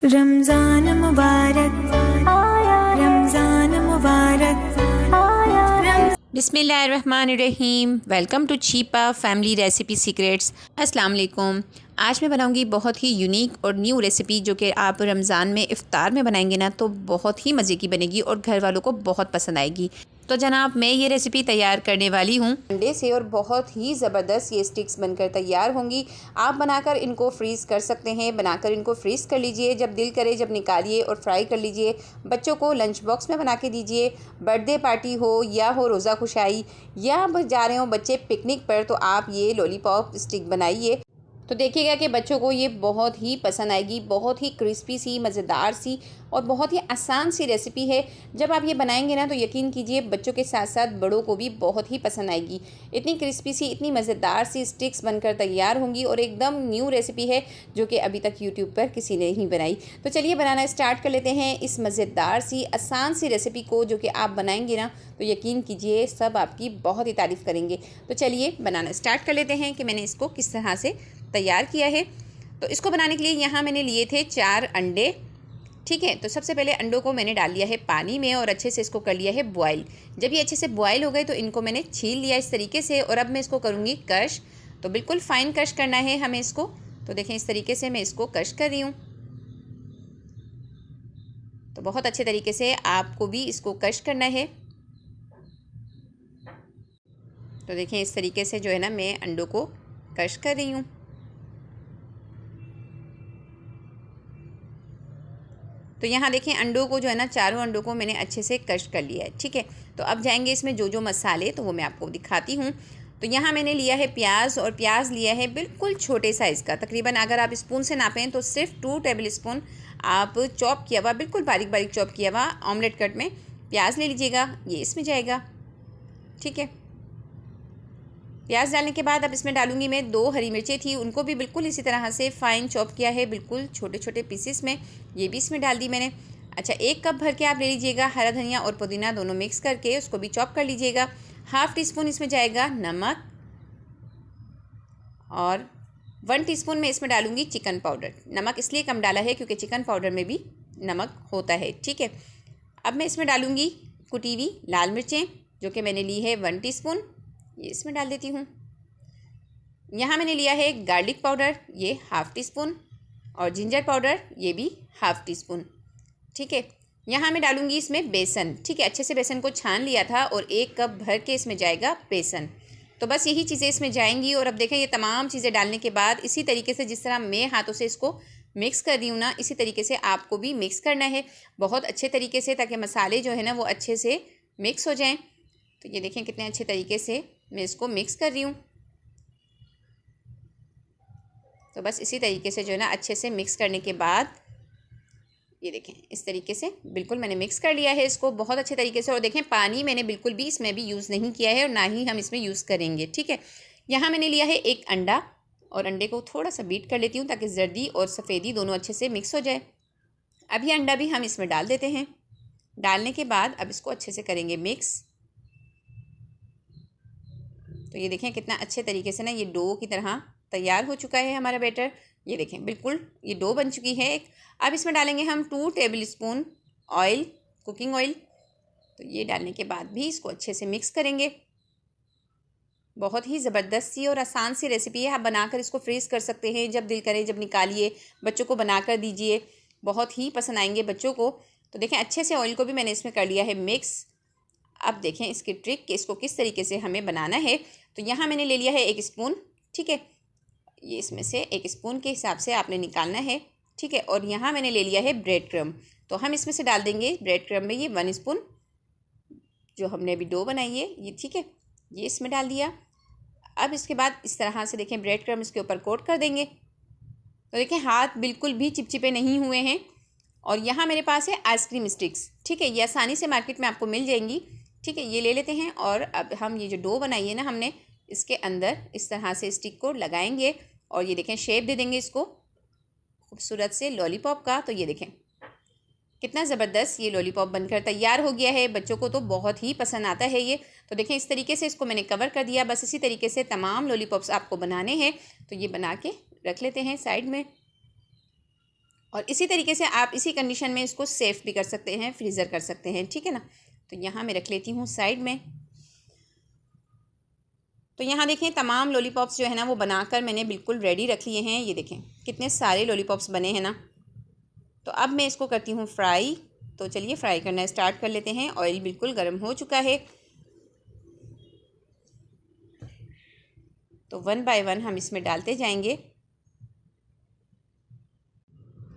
रमज़ान मुबारक, रमज़ान मुबारक। बिस्मिल्लाहिर्रहमानिर्रहीम। Welcome to Cheepa family recipe secrets. अस्सलाम वालेकुम। आज मैं बनाऊंगी बहुत ही यूनिक और न्यू रेसिपी जो कि आप रमज़ान में इफ़्तार में बनाएंगे ना तो बहुत ही मज़े की बनेगी और घर वालों को बहुत पसंद आएगी। तो जनाब मैं ये रेसिपी तैयार करने वाली हूँ अंडे से और बहुत ही ज़बरदस्त ये स्टिक्स बनकर तैयार होंगी। आप बनाकर इनको फ्रीज़ कर सकते हैं, बनाकर इनको फ्रीज़ कर लीजिए, जब दिल करे जब निकालिए और फ्राई कर लीजिए। बच्चों को लंच बॉक्स में बना के दीजिए। बर्थडे पार्टी हो या हो रोज़ा खुशाई या जा रहे हो बच्चे पिकनिक पर तो आप ये लॉलीपॉप स्टिक बनाइए तो देखिएगा कि बच्चों को ये बहुत ही पसंद आएगी। बहुत ही क्रिस्पी सी, मज़ेदार सी और बहुत ही आसान सी रेसिपी है। जब आप ये बनाएंगे ना तो यकीन कीजिए बच्चों के साथ साथ बड़ों को भी बहुत ही पसंद आएगी। इतनी क्रिस्पी सी, इतनी मज़ेदार सी स्टिक्स बनकर तैयार होंगी और एकदम न्यू रेसिपी है जो कि अभी तक यूट्यूब पर किसी ने नहीं बनाई। तो चलिए बनाना स्टार्ट कर लेते हैं इस मज़ेदार सी, आसान सी रेसिपी को जो कि आप बनाएंगे ना तो यकीन कीजिए सब आपकी बहुत ही तारीफ़ करेंगे। तो चलिए बनाना स्टार्ट कर लेते हैं कि मैंने इसको किस तरह से तैयार किया है। तो इसको बनाने के लिए यहाँ मैंने लिए थे 4 अंडे। ठीक है, तो सबसे पहले अंडों को मैंने डाल लिया है पानी में और अच्छे से इसको कर लिया है बॉयल। जब ये अच्छे से बॉयल हो गए तो इनको मैंने छील लिया इस तरीके से और अब मैं इसको करूँगी क्रश। तो बिल्कुल फ़ाइन क्रश करना है हमें इसको। तो देखें इस तरीके से मैं इसको क्रश कर रही हूँ। तो बहुत अच्छे तरीके से आपको भी इसको क्रश करना है। तो देखें इस तरीके से जो है ना मैं अंडों को क्रश कर रही हूँ। तो यहाँ देखें अंडों को जो है ना, चारों अंडों को मैंने अच्छे से क्रश कर लिया है। ठीक है, तो अब जाएंगे इसमें जो जो मसाले तो वो मैं आपको दिखाती हूँ। तो यहाँ मैंने लिया है प्याज और प्याज लिया है बिल्कुल छोटे साइज़ का, तकरीबन अगर आप स्पून से नापें तो सिर्फ 2 टेबल स्पून आप चॉप किया हुआ, बिल्कुल बारीक बारीक चॉप किया हुआ ऑमलेट कट में प्याज ले लीजिएगा। ये इसमें जाएगा। ठीक है, प्याज डालने के बाद अब इसमें डालूंगी मैं 2 हरी मिर्चें थी, उनको भी बिल्कुल इसी तरह से फ़ाइन चॉप किया है, बिल्कुल छोटे छोटे पीसेस में। ये भी इसमें डाल दी मैंने। अच्छा, 1 कप भर के आप ले लीजिएगा हरा धनिया और पुदीना दोनों मिक्स करके उसको भी चॉप कर लीजिएगा। हाफ़ टी स्पून इसमें जाएगा नमक और 1 टीस्पून में इसमें डालूंगी चिकन पाउडर। नमक इसलिए कम डाला है क्योंकि चिकन पाउडर में भी नमक होता है। ठीक है, अब मैं इसमें डालूंगी कुटी हुई लाल मिर्चें जो कि मैंने ली है 1 टीस्पून। ये इसमें डाल देती हूँ। यहाँ मैंने लिया है गार्लिक पाउडर, ये हाफ़ टी स्पून और जिंजर पाउडर ये भी हाफ़ टी स्पून। ठीक है, यहाँ मैं डालूंगी इसमें बेसन। ठीक है, अच्छे से बेसन को छान लिया था और 1 कप भर के इसमें जाएगा बेसन। तो बस यही चीज़ें इसमें जाएंगी और अब देखें ये तमाम चीज़ें डालने के बाद इसी तरीके से जिस तरह मैं हाथों से इसको मिक्स कर रही हूँ ना, इसी तरीके से आपको भी मिक्स करना है बहुत अच्छे तरीके से, ताकि मसाले जो है ना वो अच्छे से मिक्स हो जाएँ। तो ये देखें कितने अच्छे तरीके से मैं इसको मिक्स कर रही हूँ। तो बस इसी तरीके से जो है ना अच्छे से मिक्स करने के बाद ये देखें इस तरीके से बिल्कुल मैंने मिक्स कर लिया है इसको बहुत अच्छे तरीके से। और देखें पानी मैंने बिल्कुल भी इसमें भी यूज़ नहीं किया है और ना ही हम इसमें यूज़ करेंगे। ठीक है, यहाँ मैंने लिया है 1 अंडा और अंडे को थोड़ा सा बीट कर लेती हूँ ताकि जर्दी और सफ़ेदी दोनों अच्छे से मिक्स हो जाए। अब ये अंडा भी हम इसमें डाल देते हैं। डालने के बाद अब इसको अच्छे से करेंगे मिक्स। तो ये देखें कितना अच्छे तरीके से ना ये डो की तरह तैयार हो चुका है हमारा बैटर। ये देखें बिल्कुल ये डो बन चुकी है एक। अब इसमें डालेंगे हम 2 table spoon oil, cooking oil. तो ये डालने के बाद भी इसको अच्छे से मिक्स करेंगे। बहुत ही ज़बरदस्त सी और आसान सी रेसिपी है। आप बनाकर इसको फ्रीज़ कर सकते हैं, जब दिल करे जब निकालिए, बच्चों को बनाकर दीजिए, बहुत ही पसंद आएंगे बच्चों को। तो देखें अच्छे से ऑयल को भी मैंने इसमें कर लिया है मिक्स। अब देखें इसकी ट्रिक कि इसको किस तरीके से हमें बनाना है। तो यहाँ मैंने ले लिया है 1 स्पून। ठीक है, ये इसमें से 1 स्पून के हिसाब से आपने निकालना है। ठीक है, और यहाँ मैंने ले लिया है ब्रेड क्रम्ब। तो हम इसमें से डाल देंगे ब्रेड क्रम्ब में ये 1 स्पून जो हमने अभी डो बनाई है ये। ठीक है, ये इसमें डाल दिया। अब इसके बाद इस तरह से देखें ब्रेड क्रम्ब इसके ऊपर कोट कर देंगे। तो देखें हाथ बिल्कुल भी चिपचिपे नहीं हुए हैं। और यहाँ मेरे पास है आइसक्रीम स्टिक्स। ठीक है, ये आसानी से मार्केट में आपको मिल जाएंगी। ठीक है, ये ले लेते हैं और अब हम ये जो डो बनाई है ना हमने, इसके अंदर इस तरह से स्टिक को लगाएंगे और ये देखें शेप दे देंगे इसको खूबसूरत से लॉलीपॉप का। तो ये देखें कितना ज़बरदस्त ये लॉलीपॉप बनकर तैयार हो गया है। बच्चों को तो बहुत ही पसंद आता है ये। तो देखें इस तरीके से इसको मैंने कवर कर दिया। बस इसी तरीके से तमाम लॉलीपॉप्स आपको बनाने हैं। तो ये बना के रख लेते हैं साइड में। और इसी तरीके से आप इसी कंडीशन में इसको सेफ भी कर सकते हैं, फ्रीज़र कर सकते हैं, ठीक है ना। तो यहाँ मैं रख लेती हूँ साइड में। तो यहाँ देखें तमाम लॉलीपॉप्स जो है ना वो बनाकर मैंने बिल्कुल रेडी रख लिए हैं। ये देखें कितने सारे लॉलीपॉप्स बने हैं ना। तो अब मैं इसको करती हूँ फ्राई। तो चलिए फ्राई करना स्टार्ट कर लेते हैं। ऑयल बिल्कुल गर्म हो चुका है। तो 1 बाय 1 हम इसमें डालते जाएंगे।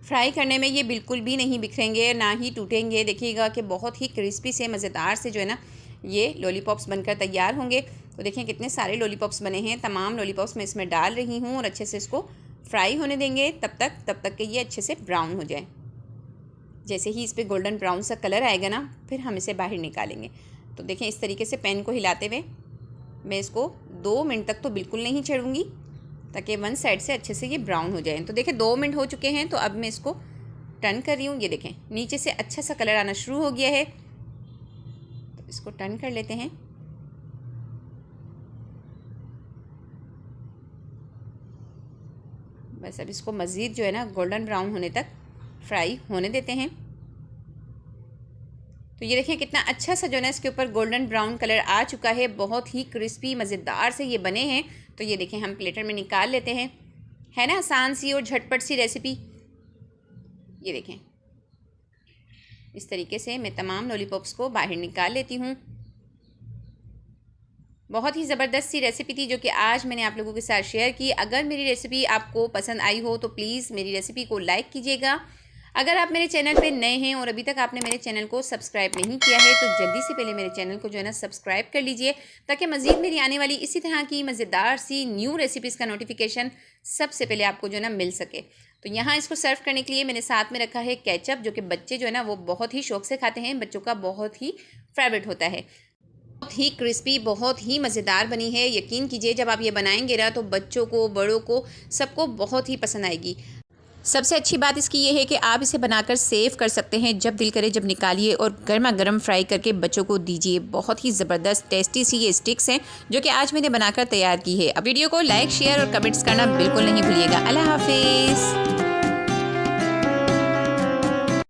फ्राई करने में ये बिल्कुल भी नहीं बिखरेंगे, ना ही टूटेंगे। देखिएगा कि बहुत ही क्रिस्पी से मज़ेदार से जो है ना ये लॉलीपॉप्स बनकर तैयार होंगे। तो देखें कितने सारे लॉलीपॉप्स बने हैं। तमाम लॉलीपॉप्स मैं इसमें डाल रही हूँ और अच्छे से इसको फ्राई होने देंगे तब तक कि ये अच्छे से ब्राउन हो जाए। जैसे ही इस पर गोल्डन ब्राउन सा कलर आएगा ना फिर हम इसे बाहर निकालेंगे। तो देखें इस तरीके से पैन को हिलाते हुए मैं इसको 2 मिनट तक तो बिल्कुल नहीं छेड़ूंगी ताकि वन साइड से अच्छे से ये ब्राउन हो जाए। तो देखें 2 मिनट हो चुके हैं। तो अब मैं इसको टर्न कर रही हूँ। ये देखें नीचे से अच्छा सा कलर आना शुरू हो गया है। तो इसको टर्न कर लेते हैं। बस अब इसको मज़ीद जो है ना गोल्डन ब्राउन होने तक फ्राई होने देते हैं। तो ये देखिए कितना अच्छा सा जो है ना इसके ऊपर गोल्डन ब्राउन कलर आ चुका है। बहुत ही क्रिस्पी मज़ेदार से ये बने हैं। तो ये देखें हम प्लेटर में निकाल लेते हैं। है ना आसान सी और झटपट सी रेसिपी। ये देखें इस तरीके से मैं तमाम लॉलीपॉप्स को बाहर निकाल लेती हूँ। बहुत ही ज़बरदस्त सी रेसिपी थी जो कि आज मैंने आप लोगों के साथ शेयर की। अगर मेरी रेसिपी आपको पसंद आई हो तो प्लीज़ मेरी रेसिपी को लाइक कीजिएगा। अगर आप मेरे चैनल पे नए हैं और अभी तक आपने मेरे चैनल को सब्सक्राइब नहीं किया है तो जल्दी से पहले मेरे चैनल को जो है ना सब्सक्राइब कर लीजिए ताकि मज़ीद मेरी आने वाली इसी तरह की मज़ेदार सी न्यू रेसिपीज़ का नोटिफिकेशन सबसे पहले आपको जो है ना मिल सके। तो यहाँ इसको सर्व करने के लिए मैंने साथ में रखा है केचप, जो कि बच्चे जो है ना वो बहुत ही शौक़ से खाते हैं। बच्चों का बहुत ही फेवरेट होता है। बहुत ही क्रिस्पी, बहुत ही मज़ेदार बनी है। यकीन कीजिए जब आप ये बनाएंगे ना तो बच्चों को, बड़ों को, सबको बहुत ही पसंद आएगी। सबसे अच्छी बात इसकी ये है कि आप इसे बनाकर सेव कर सकते हैं। जब दिल करे जब निकालिए और गर्मा गर्म फ्राई करके बच्चों को दीजिए। बहुत ही ज़बरदस्त टेस्टी सी ये स्टिक्स हैं जो कि आज मैंने बनाकर तैयार की है। अब वीडियो को लाइक, शेयर और कमेंट्स करना बिल्कुल नहीं भूलिएगा। अल्लाह हाफिज़।